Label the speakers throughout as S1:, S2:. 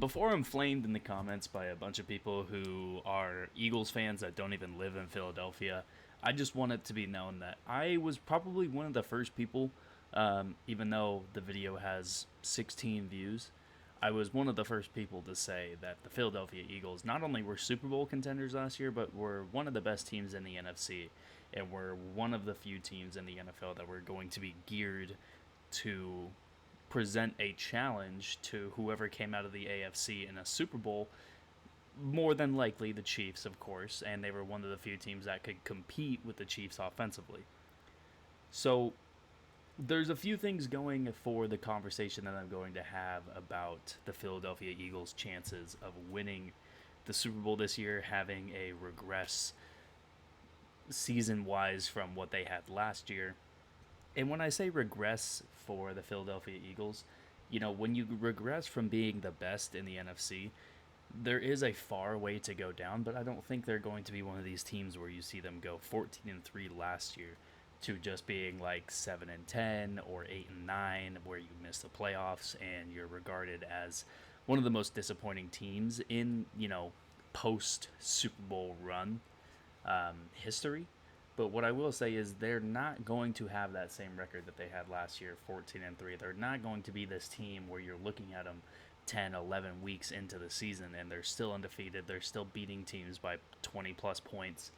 S1: before I'm flamed in the comments by a bunch of people who are Eagles fans that don't even live in Philadelphia, I just want it to be known that I was probably one of the first people, even though the video has 16 views, I was one of the first people to say that the Philadelphia Eagles not only were Super Bowl contenders last year, but were one of the best teams in the NFC, and were one of the few teams in the NFL that were going to be geared to present a challenge to whoever came out of the AFC in a Super Bowl. More than likely the Chiefs, of course, and they were one of the few teams that could compete with the Chiefs offensively. So there's a few things going for the conversation that I'm going to have about the Philadelphia Eagles' chances of winning the Super Bowl this year, having a regress season-wise from what they had last year. And when I say regress for the Philadelphia Eagles, when you regress from being the best in the NFC, there is a far way to go down, but I don't think they're going to be one of these teams where you see them go 14-3 last year to just being like 7-10 or 8-9, where you miss the playoffs and you're regarded as one of the most disappointing teams in post Super Bowl run history. But what I will say is they're not going to have that same record that they had last year, 14-3. They're not going to be this team where you're looking at them 10, 11 weeks into the season and they're still undefeated. They're still beating teams by 20 plus points.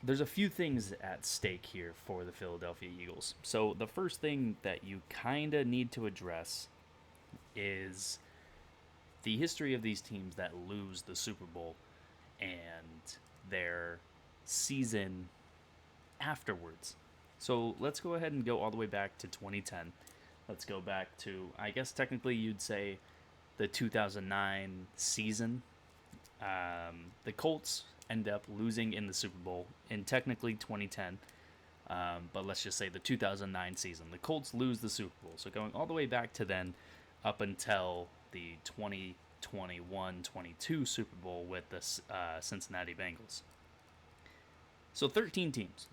S1: There's a few things at stake here for the Philadelphia Eagles. So the first thing that you kind of need to address is the history of these teams that lose the Super Bowl and their season afterwards. So let's go ahead and go all the way back to 2010. Let's go back to, I guess technically you'd say, the 2009 season. The Colts end up losing in the Super Bowl in technically 2010, but let's just say the 2009 season. The Colts lose the Super Bowl. So going all the way back to then up until the 2021-22 Super Bowl with the Cincinnati Bengals. So 13 teams,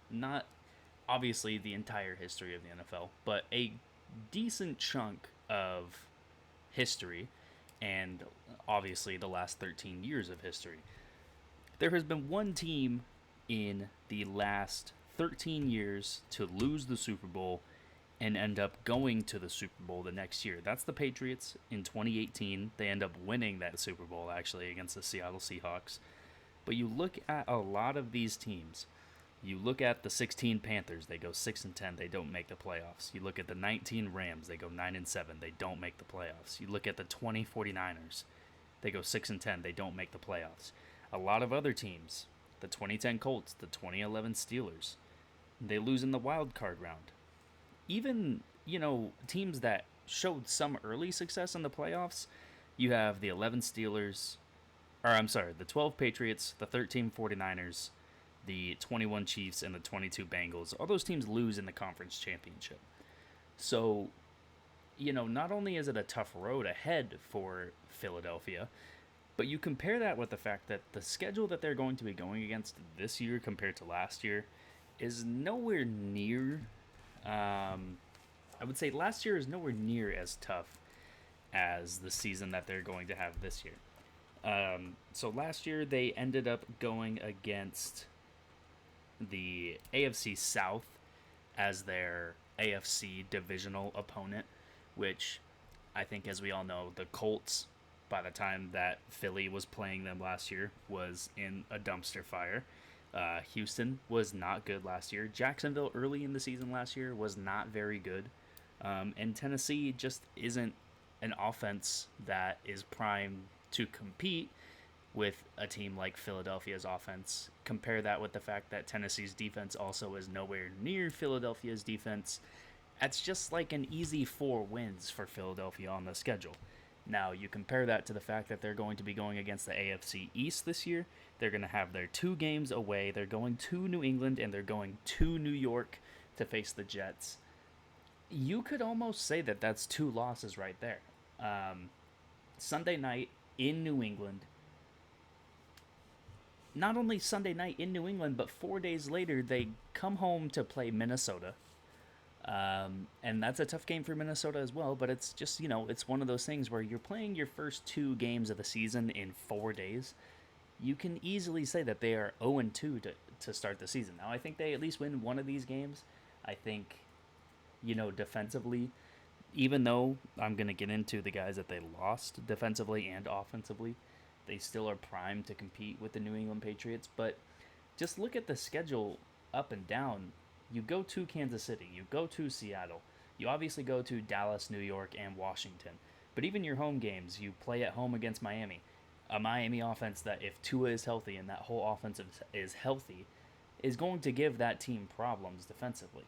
S1: not obviously the entire history of the NFL, but a decent chunk of history, and obviously the last 13 years of history. There has been one team in the last 13 years to lose the Super Bowl and end up going to the Super Bowl the next year. That's the Patriots in 2018. They end up winning that Super Bowl, actually, against the Seattle Seahawks. But you look at a lot of these teams. You look at the 16 Panthers, they go 6-10, they don't make the playoffs. You look at the 19 Rams, they go 9-7, they don't make the playoffs. You look at the 20 49ers, they go 6-10, they don't make the playoffs. A lot of other teams, the 2010 Colts, the 2011 Steelers, they lose in the wild card round. Even, teams that showed some early success in the playoffs, you have the 11 Steelers, the 12 Patriots, the 13 49ers, the 21 Chiefs, and the 22 Bengals. All those teams lose in the conference championship. So, not only is it a tough road ahead for Philadelphia, but you compare that with the fact that the schedule that they're going to be going against this year compared to last year is nowhere near, I would say last year is nowhere near as tough as the season that they're going to have this year. So last year they ended up going against the AFC South as their AFC divisional opponent, which I think, as we all know, the Colts, by the time that Philly was playing them last year, was in a dumpster fire. Houston was not good last year. Jacksonville early in the season last year was not very good. And Tennessee just isn't an offense that is primed to compete with a team like Philadelphia's offense. Compare that with the fact that Tennessee's defense also is nowhere near Philadelphia's defense. That's just like an easy 4 wins for Philadelphia on the schedule. Now, you compare that to the fact that they're going to be going against the AFC East this year. They're going to have their 2 games away. They're going to New England and they're going to New York to face the Jets. You could almost say that that's 2 losses right there. Sunday night in New England. Not only Sunday night in New England, but 4 days later, they come home to play Minnesota. And that's a tough game for Minnesota as well, but it's just, it's one of those things where you're playing your first two games of the season in 4 days. You can easily say that they are 0-2 to start the season. Now, I think they at least win one of these games. I think, defensively, even though I'm going to get into the guys that they lost defensively and offensively, they still are primed to compete with the New England Patriots. But just look at the schedule up and down. You go to Kansas City, you go to Seattle, you obviously go to Dallas, New York, and Washington. But even your home games, you play at home against Miami. A Miami offense that, if Tua is healthy and that whole offense is healthy, is going to give that team problems defensively.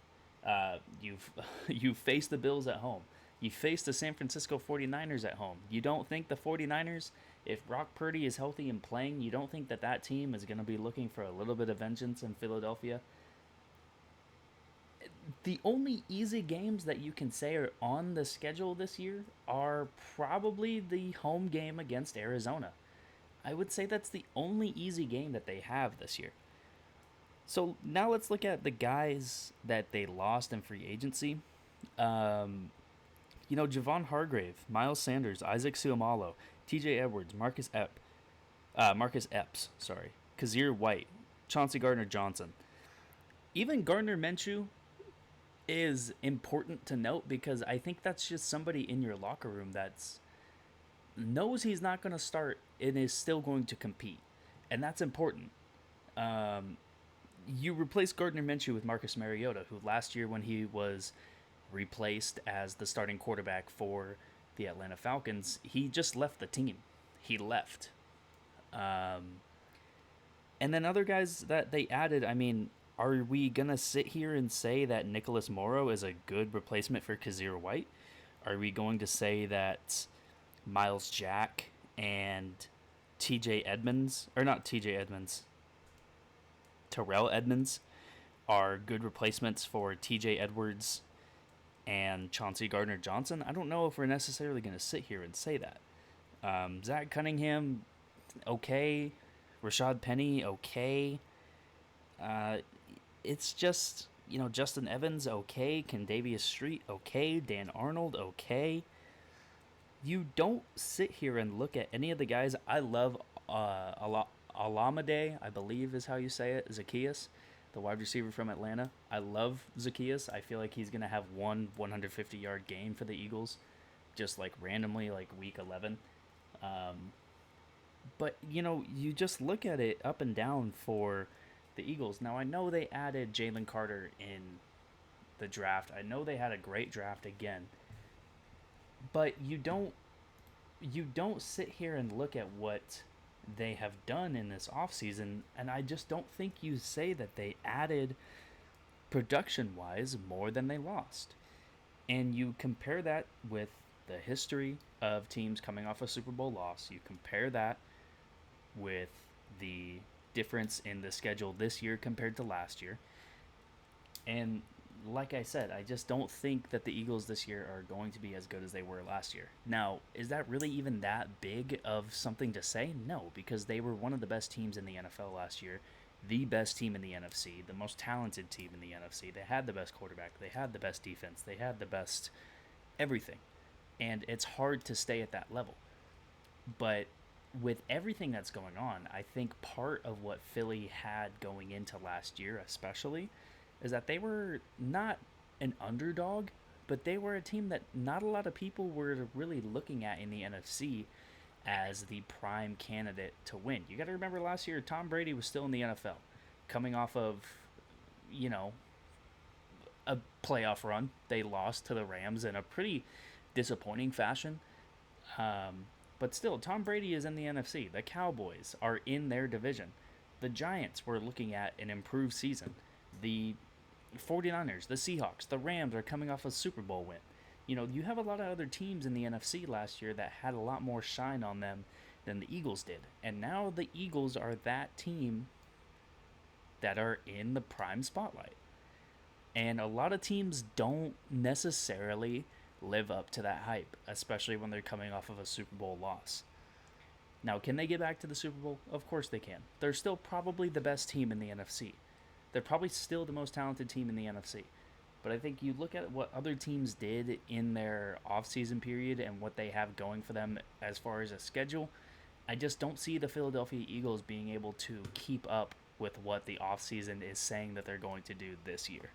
S1: You've faced the Bills at home. You face the San Francisco 49ers at home. You don't think the 49ers, if Brock Purdy is healthy and playing, you don't think that team is going to be looking for a little bit of vengeance in Philadelphia? The only easy games that you can say are on the schedule this year are probably the home game against Arizona. I would say that's the only easy game that they have this year. So now let's look at the guys that they lost in free agency. Javon Hargrave, Miles Sanders, Isaac Seumalo, T.J. Edwards, Marcus Epps, Kazir White, Chauncey Gardner-Johnson. Even Gardner Minshew is important to note because I think that's just somebody in your locker room that's knows he's not going to start and is still going to compete, and that's important. You replace Gardner Minshew with Marcus Mariota, who last year when he was replaced as the starting quarterback for the Atlanta Falcons, he just left the team. He left. And then other guys that they added, I mean, are we going to sit here and say that Nicholas Morrow is a good replacement for Kazir White? Are we going to say that Miles Jack and Terrell Edmonds are good replacements for TJ Edwards and Chauncey Gardner-Johnson? I don't know if we're necessarily going to sit here and say that. Zach Cunningham, okay. Rashad Penny, okay. It's just, Justin Evans, okay. Kendavius Street, okay. Dan Arnold, okay. You don't sit here and look at any of the guys. I love Alameda, I believe is how you say it, Zacchaeus, the wide receiver from Atlanta. I love Zacchaeus. I feel like he's going to have one 150-yard game for the Eagles, just like randomly, like week 11. But, you just look at it up and down for the Eagles. Now, I know they added Jalen Carter in the draft. I know they had a great draft again. But you don't sit here and look at what they have done in this offseason, and I just don't think you say that they added production-wise more than they lost. And you compare that with the history of teams coming off a Super Bowl loss. You compare that with the difference in the schedule this year compared to last year. And like I said, I just don't think that the Eagles this year are going to be as good as they were last year. Now, is that really even that big of something to say? No, because they were one of the best teams in the NFL last year, the best team in the NFC, the most talented team in the NFC. They had the best quarterback, they had the best defense, they had the best everything. And it's hard to stay at that level. But with everything that's going on, I think part of what Philly had going into last year especially is that they were not an underdog, but they were a team that not a lot of people were really looking at in the NFC as the prime candidate to win. You got to remember last year, Tom Brady was still in the NFL, coming off of, a playoff run. They lost to the Rams in a pretty disappointing fashion. But still, Tom Brady is in the NFC. The Cowboys are in their division. The Giants were looking at an improved season. The 49ers, the Seahawks, the Rams are coming off a Super Bowl win. You have a lot of other teams in the NFC last year that had a lot more shine on them than the Eagles did. And now the Eagles are that team that are in the prime spotlight. And a lot of teams don't necessarily live up to that hype, especially when they're coming off of a Super Bowl loss. Now, can they get back to the Super Bowl? Of course they can. They're still probably the best team in the NFC. They're probably still the most talented team in the NFC. But I think you look at what other teams did in their offseason period and what they have going for them as far as a schedule. I just don't see the Philadelphia Eagles being able to keep up with what the offseason is saying that they're going to do this year.